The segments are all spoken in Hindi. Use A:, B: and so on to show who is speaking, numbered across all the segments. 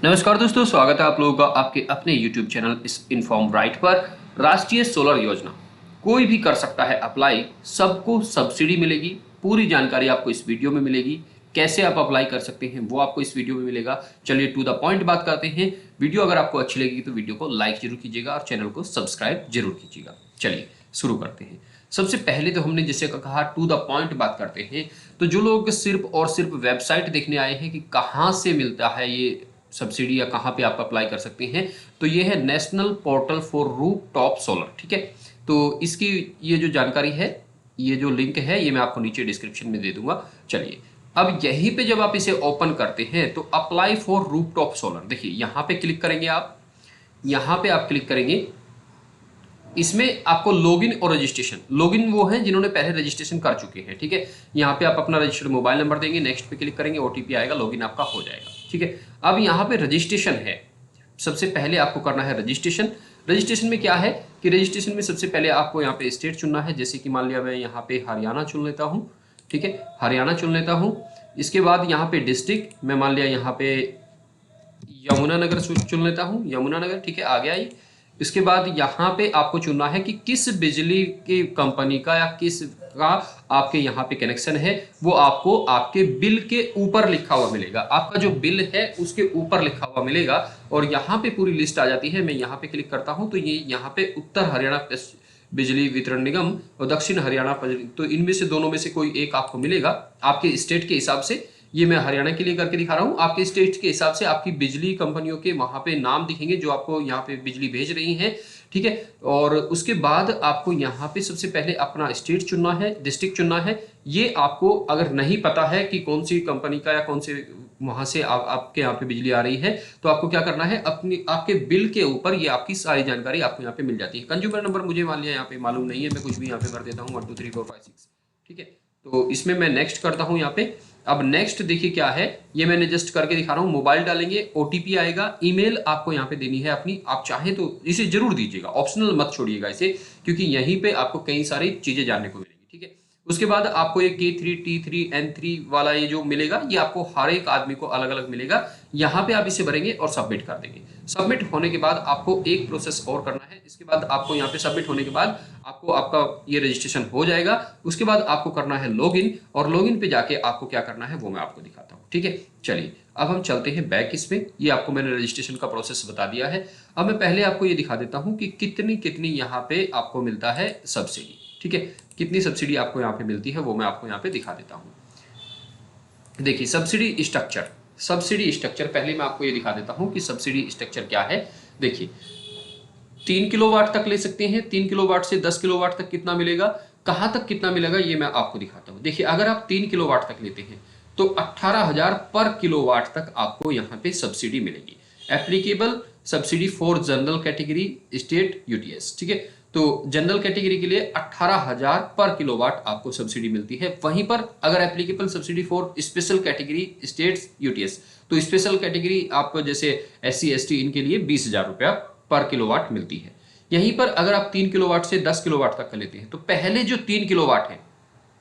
A: नमस्कार दोस्तों, स्वागत है आप लोगों का आपके अपने YouTube चैनल इस इन्फॉर्म राइट पर। राष्ट्रीय सोलर योजना कोई भी कर सकता है अप्लाई, सबको सब्सिडी मिलेगी। पूरी जानकारी आपको इस वीडियो में मिलेगी। कैसे आप अप्लाई कर सकते हैं वो आपको इस वीडियो में मिलेगा। चलिए टू द पॉइंट बात करते हैं। वीडियो अगर आपको अच्छी लगेगी तो वीडियो को लाइक जरूर कीजिएगा और चैनल को सब्सक्राइब जरूर कीजिएगा। चलिए शुरू करते हैं। सबसे पहले तो हमने जैसे कहा टू द पॉइंट बात करते हैं। तो जो लोग सिर्फ और सिर्फ वेबसाइट देखने आए हैं कि कहाँ से मिलता है ये सब्सिडी या कहाँ पे आप अप्लाई कर सकते हैं, तो ये है national portal for roof top solar. ठीक है, तो इसकी ये जो जानकारी है, ये जो लिंक है, ये मैं आपको नीचे डिस्क्रिप्शन में दे दूंगा। चलिए अब यहीं पे जब आप इसे ओपन करते हैं तो apply for roof top solar, देखिए यहाँ पे क्लिक करेंगे आप। यहाँ पे आप क्लिक करेंगे, इसमें आपको लॉगिन और रजिस्ट्रेशन, लॉगिन वो हैं जिन्होंने पहले रजिस्ट्रेशन कर चुके हैं। ठीक है, यहाँ पे आप अपना रजिस्टर्ड मोबाइल नंबर देंगे, नेक्स्ट पे क्लिक करेंगे, ओटीपी आएगा, लॉगिन आपका हो जाएगा। ठीक है, अब यहाँ पे रजिस्ट्रेशन है। सबसे पहले आपको करना है रजिस्ट्रेशन। रजिस्ट्रेशन में क्या है कि रजिस्ट्रेशन में सबसे पहले आपको यहाँ पे स्टेट चुनना है। जैसे कि मान लिया मैं यहाँ पे हरियाणा चुन लेता हूँ। ठीक है, हरियाणा चुन लेता हूँ। इसके बाद यहाँ पे डिस्ट्रिक्ट मैं मान लिया यहाँ पे यमुनानगर चुन लेता हूँ, यमुनानगर। ठीक है, आ गया ये। इसके बाद यहाँ पे आपको चुनना है कि किस बिजली की कंपनी का या किस का आपके यहाँ पे कनेक्शन है, वो आपको आपके बिल के ऊपर लिखा हुआ मिलेगा। आपका जो बिल है उसके ऊपर लिखा हुआ मिलेगा और यहाँ पे पूरी लिस्ट आ जाती है। मैं यहाँ पे क्लिक करता हूँ तो ये यहाँ पे उत्तर हरियाणा बिजली वितरण निगम और दक्षिण हरियाणा, तो इनमें से दोनों में से कोई एक आपको मिलेगा आपके स्टेट के हिसाब से। ये मैं हरियाणा के लिए करके दिखा रहा हूँ। आपके स्टेट के हिसाब से आपकी बिजली कंपनियों के वहां पे नाम दिखेंगे जो आपको यहाँ पे बिजली भेज रही हैं। ठीक है, और उसके बाद आपको यहाँ पे सबसे पहले अपना स्टेट चुनना है, डिस्ट्रिक्ट चुनना है। ये आपको अगर नहीं पता है कि कौन सी कंपनी का या कौन से वहां से आपके यहाँ पे बिजली आ रही है, तो आपको क्या करना है, अपनी आपके बिल के ऊपर ये आपकी सारी जानकारी आपको यहाँ पे मिल जाती है। कंज्यूमर नंबर मुझे मान लिया यहाँ पे मालूम नहीं है, मैं कुछ भी यहाँ पे भर देता हूँ 1 2 3 4 5 6। ठीक है, तो इसमें मैं नेक्स्ट करता हूँ यहाँ पे। अब नेक्स्ट देखिए क्या है, ये मैंने जस्ट करके दिखा रहा हूँ। मोबाइल डालेंगे, ओटीपी आएगा, ईमेल आपको यहाँ पे देनी है अपनी। आप चाहें तो इसे जरूर दीजिएगा, ऑप्शनल मत छोड़िएगा इसे, क्योंकि यहीं पे आपको कई सारी चीजें जानने को मिलेंगी। ठीक है, उसके बाद आपको ये K3 T3 N3 वाला ये जो मिलेगा, ये आपको हर एक आदमी को अलग अलग मिलेगा। यहाँ पे आप इसे भरेंगे और सबमिट कर देंगे। सबमिट होने के बाद आपको एक प्रोसेस और करना है। इसके बाद आपको यहाँ पे सबमिट होने के बाद आपको आपका ये रजिस्ट्रेशन हो जाएगा। उसके बाद आपको करना है लॉगिन, और लॉगिन पे जाके आपको क्या करना है वो मैं आपको दिखाता हूँ। ठीक है, चलिए अब हम चलते हैं बैक इसमें। ये आपको मैंने रजिस्ट्रेशन का प्रोसेस बता दिया है। अब मैं पहले आपको ये दिखा देता हूँ कि कितनी कितनी यहाँ पे आपको मिलता है सब्सिडी। ठीक है, कितनी सब्सिडी आपको यहाँ पे मिलती है वो मैं आपको यहाँ पे दिखा देता हूँ। देखिए सब्सिडी स्ट्रक्चर, सब्सिडी स्ट्रक्चर पहले मैं आपको ये दिखा देता हूँ कि सब्सिडी स्ट्रक्चर क्या है। देखिए 3 किलोवाट तक ले सकते हैं, 3 किलोवाट से 10 किलोवाट तक कितना मिलेगा, कहाँ तक कितना मिलेगा ये मैं आपको दिखाता हूँ। देखिए अगर आप 3 किलोवाट तक लेते हैं तो 18,000 पर किलोवाट तक आपको यहाँ पे सब्सिडी मिलेगी। Applicable subsidy for general category state UTS. ठीक है, तो जनरल कैटेगरी के लिए 18,000 पर किलोवाट आपको सब्सिडी मिलती है। वहीं पर अगर applicable subsidy for special category states UTS, तो स्पेशल कैटेगरी आप जैसे SC ST इनके लिए 20,000 रुपया पर किलोवाट मिलती है। यहीं पर अगर आप 3 किलोवाट से 10 किलोवाट तक का लेते हैं तो पहले जो 3 किलोवाट है,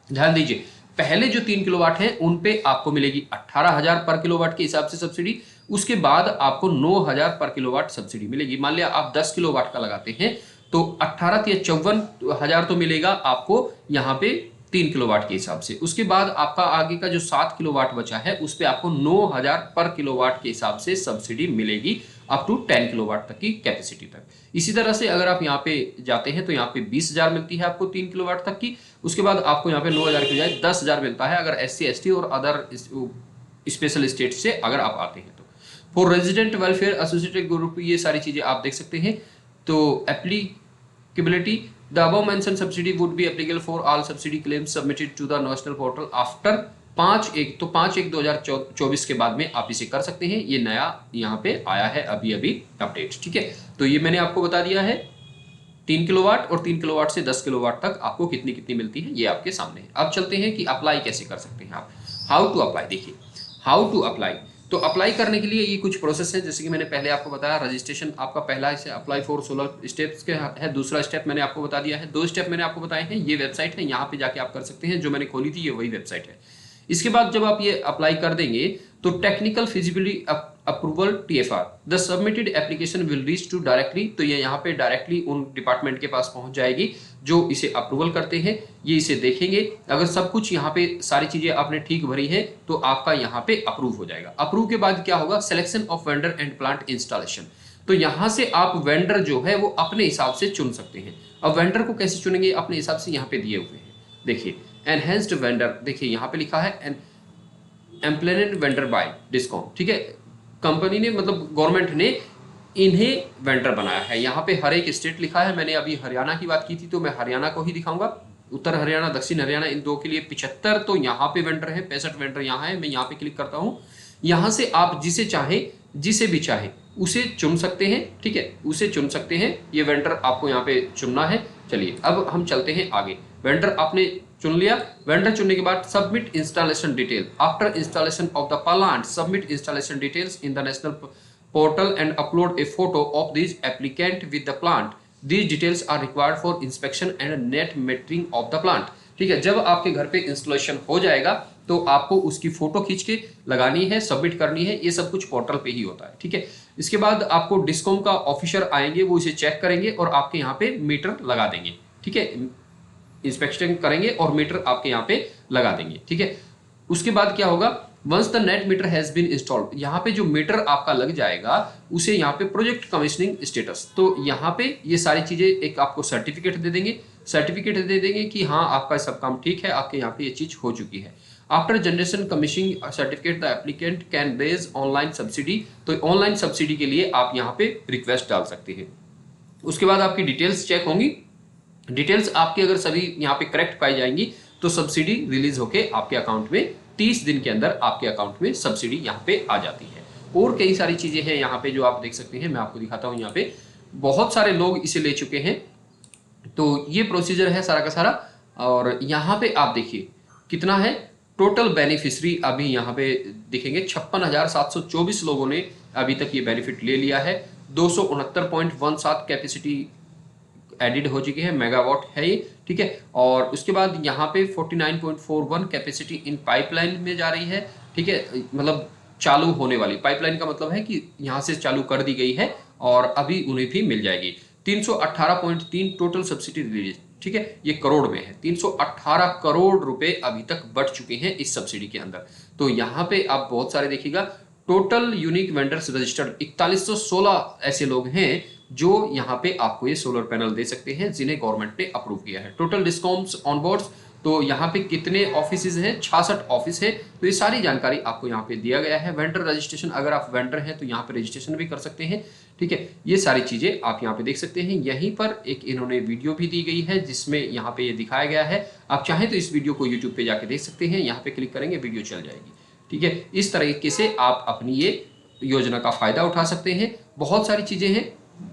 A: ध्यान दीजिए, पहले जो 3 किलोवाट है उन पे आपको मिलेगी 18,000 पर किलोवाट के हिसाब से सब्सिडी। उसके बाद आपको 9,000 पर किलोवाट सब्सिडी मिलेगी। मान लिया आप 10 किलोवाट का लगाते हैं तो 18 या 54,000 तो मिलेगा आपको यहाँ पे 3 किलोवाट के हिसाब से। उसके बाद आपका आगे का जो 7 किलोवाट बचा है उस पे आपको 9,000 पर किलोवाट के हिसाब से सब्सिडी मिलेगी अप टू 10 किलोवाट तक की कैपेसिटी तक। इसी तरह से अगर आप यहाँ पे जाते हैं तो यहाँ पे 20,000 मिलती है आपको 3 किलोवाट तक की। उसके बाद आपको यहाँ पे 9,000 की बजाय 10,000 मिलता है अगर SC ST और अदर स्पेशल स्टेट से अगर आप आते हैं तो। For resident welfare associated group ये सारी चीजें आप देख सकते हैं। तो applicability, the above mention subsidy would be applicable for all subsidy claims submitted to the national portal after 5/1, तो 5/1/2024 के बाद में आप इसे कर सकते हैं। ये नया यहाँ पे आया है अभी अभी अपडेट। ठीक है, तो ये मैंने आपको बता दिया है 3 किलोवाट और 3 किलोवाट से 10 किलोवाट तक आपको कितनी कितनी मिलती है ये आपके सामने है। अब चलते हैं कि अप्लाई कैसे कर सकते हैं आप, हाउ टू अप्लाई। देखिए हाउ टू अप्लाई, तो अप्लाई करने के लिए ये कुछ प्रोसेस है। जैसे कि मैंने पहले आपको बताया, रजिस्ट्रेशन आपका पहला है अप्लाई फॉर सोलर स्टेप्स के है। दूसरा स्टेप मैंने आपको बता दिया है, 2 स्टेप मैंने आपको बताए हैं। ये वेबसाइट है, यहाँ पे जाके आप कर सकते हैं, जो मैंने खोली थी ये वही वेबसाइट है। इसके बाद जब आप ये अप्लाई कर देंगे तो technical feasibility approval TFR, the submitted application will reach to directly, तो ये यहाँ पे डायरेक्टली उन डिपार्टमेंट के पास पहुंच जाएगी जो इसे अप्रूवल करते हैं। ये इसे देखेंगे, अगर सब कुछ यहाँ पे सारी चीजें आपने ठीक भरी है तो आपका यहाँ पे अप्रूव हो जाएगा। अप्रूव के बाद क्या होगा, selection of vendor and plant installation, तो यहाँ से आप वेंडर जो है वो अपने हिसाब से चुन सकते हैं। अब वेंडर को कैसे चुनेंगे, अपने हिसाब से यहाँ पे दिए हुए हैं, देखिए एनहेंस्ड वेंडर, देखिए यहाँ पे लिखा है एम्प्लॉयड वेंडर बाय डिस्कॉम, ठीक है, कंपनी ने मतलब गवर्नमेंट ने इन्हें वेंडर बनाया है। यहाँ पे हर एक स्टेट लिखा है, मैंने अभी हरियाणा की बात की थी तो मैं हरियाणा को ही दिखाऊंगा, उत्तर हरियाणा दक्षिण हरियाणा इन दो के लिए 75, तो यहाँ पे वेंडर है 65 वेंडर यहाँ है। मैं यहाँ पे क्लिक करता हूँ, यहाँ से आप जिसे चाहे जिसे भी चाहे उसे चुन सकते हैं, ठीक है, उसे चुन सकते हैं, ये वेंडर आपको यहाँ पे चुनना है। चलिए अब हम चलते हैं आगे, वेंडर आपने चुन लिया। वेंडर चुनने के बाद submit installation detail, after installation of the plant submit installation details in the national portal and upload a photo of this applicant with the plant, these details are required for inspection and net metering of the plant, ठीक है। जब आपके घर पे इंस्टॉलेशन हो जाएगा तो आपको उसकी फोटो खींच के लगानी है, सबमिट करनी है, ये सब कुछ पोर्टल पे ही होता है, ठीक है। इसके बाद आपको डिस्कॉम का ऑफिसर आएंगे, वो इसे चेक करेंगे और आपके यहाँ पे मीटर लगा देंगे, ठीक है, इंस्पेक्शन करेंगे और मीटर आपके यहाँ पे लगा देंगे, ठीक है। उसके बाद क्या होगा, once the net meter has been installed, यहाँ पे जो मीटर आपका लग जाएगा उसे यहाँ पे प्रोजेक्ट कमीशनिंग स्टेटस, तो यहाँ पे ये सारी चीजें एक आपको सर्टिफिकेट दे देंगे, सर्टिफिकेट दे देंगे कि हाँ आपका सब काम ठीक है, आपके यहाँ पे ये चीज हो चुकी है। After generation commissioning certificate the applicant can raise online subsidy, तो ऑनलाइन सब्सिडी के लिए आप यहाँ पे रिक्वेस्ट डाल सकते हैं। उसके बाद आपकी डिटेल्स चेक होंगी, डिटेल्स आपकी अगर सभी यहाँ पे करेक्ट पाई जाएंगी तो सब्सिडी रिलीज होके आपके अकाउंट में 30 दिन के अंदर आपके अकाउंट में सब्सिडी यहाँ पे आ जाती है। और कई सारी चीजें हैं यहाँ पे जो आप देख सकते हैं, मैं आपको दिखाता हूँ। यहाँ पे बहुत सारे लोग इसे ले चुके हैं, तो ये प्रोसीजर है सारा का सारा। और यहाँ पे आप देखिए कितना है टोटल बेनिफिशरी, अभी यहाँ पे दिखेंगे 56,724 लोगों ने अभी तक ये बेनिफिट ले लिया है। 269.17 कैपेसिटी एडिड हो चुकी है, मेगावाट है ये, ठीक है। और उसके बाद यहाँ पे 49.41 कैपेसिटी इन पाइपलाइन में जा रही है, ठीक है, मतलब चालू होने वाली पाइपलाइन का मतलब है कि यहाँ से चालू कर दी गई है और अभी उन्हें भी मिल जाएगी। 318.3 टोटल सब्सिडी रिलीज, ठीक है, ये करोड़ में है। 318 करोड़ रुपए अभी तक बढ़ चुके हैं इस सब्सिडी के अंदर। तो यहाँ पे आप बहुत सारे देखिएगा, टोटल यूनिक वेंडर्स रजिस्टर्ड 4116 ऐसे लोग हैं जो यहाँ पे आपको ये सोलर पैनल दे सकते हैं जिन्हें गवर्नमेंट ने अप्रूव किया है। टोटल डिस्कॉम्स ऑन बोर्ड्स, तो यहाँ पे कितने ऑफिस हैं, 66 ऑफिस है। तो ये सारी जानकारी आपको यहाँ पे दिया गया है। वेंडर रजिस्ट्रेशन, अगर आप वेंडर हैं तो यहाँ पे रजिस्ट्रेशन भी कर सकते हैं, ठीक है। ये सारी चीजें आप यहाँ पे देख सकते हैं। यहीं पर एक इन्होंने वीडियो भी दी गई है जिसमें यहाँ पे ये दिखाया गया है। आप चाहें तो इस वीडियो को यूट्यूब पे जाके देख सकते हैं, यहाँ पे क्लिक करेंगे वीडियो चल जाएगी, ठीक है। इस तरीके से आप अपनी ये योजना का फायदा उठा सकते हैं। बहुत सारी चीजें हैं,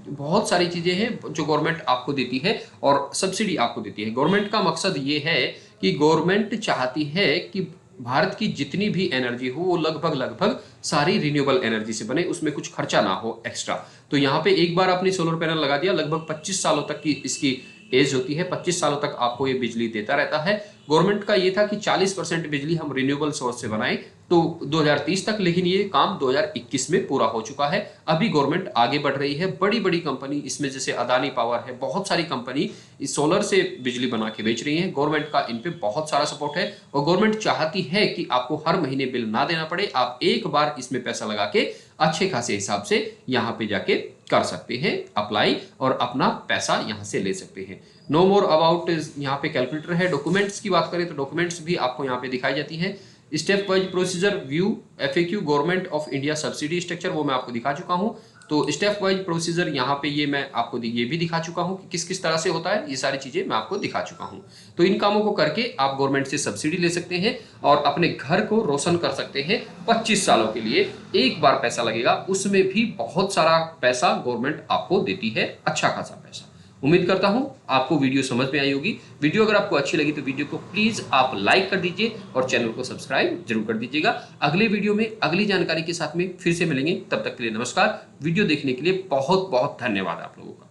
A: बहुत सारी चीजें हैं जो गवर्नमेंट आपको देती है और सब्सिडी आपको देती है। गवर्नमेंट का मकसद ये है कि गवर्नमेंट चाहती है कि भारत की जितनी भी एनर्जी हो वो लगभग सारी रिन्यूएबल एनर्जी से बने, उसमें कुछ खर्चा ना हो एक्स्ट्रा। तो यहाँ पे एक बार आपने सोलर पैनल लगा दिया, लगभग 25 सालों तक की इसकी एज होती है, 25 सालों तक आपको ये बिजली देता रहता है। गवर्नमेंट का ये था कि 40% बिजली हम रिन्यूएबल सोर्स से बनाएं तो 2030 तक, लेकिन ये काम 2021 में पूरा हो चुका है। अभी गवर्नमेंट आगे बढ़ रही है, बड़ी बड़ी कंपनी इसमें जैसे अदानी पावर है, बहुत सारी कंपनी इस सोलर से बिजली बना के बेच रही है। गवर्नमेंट का इन पे बहुत सारा सपोर्ट है और गवर्नमेंट चाहती है कि आपको हर महीने बिल ना देना पड़े, आप एक बार इसमें पैसा लगा के अच्छे खासे हिसाब से यहाँ पे जाके कर सकते हैं अप्लाई और अपना पैसा यहाँ से ले सकते हैं। नो मोर अबाउट, यहाँ पे कैलकुलेटर है। डॉक्यूमेंट्स की बात करें तो डॉक्यूमेंट्स भी आपको यहाँ पे दिखाई जाती है। Step wise procedure, view FAQ government of India subsidy structure, वो मैं आपको दिखा चुका हूँ। तो स्टेप वाइज प्रोसीजर यहाँ पे ये मैं आपको ये भी दिखा चुका हूँ कि किस किस तरह से होता है, ये सारी चीजें मैं आपको दिखा चुका हूँ। तो इन कामों को करके आप गवर्नमेंट से सब्सिडी ले सकते हैं और अपने घर को रोशन कर सकते हैं 25 सालों के लिए। एक बार पैसा लगेगा, उसमें भी बहुत सारा पैसा गवर्नमेंट आपको देती है, अच्छा खासा पैसा। उम्मीद करता हूं आपको वीडियो समझ में आई होगी। वीडियो अगर आपको अच्छी लगी तो वीडियो को प्लीज आप लाइक कर दीजिए और चैनल को सब्सक्राइब जरूर कर दीजिएगा। अगले वीडियो में अगली जानकारी के साथ में फिर से मिलेंगे, तब तक के लिए नमस्कार। वीडियो देखने के लिए बहुत बहुत धन्यवाद आप लोगों का।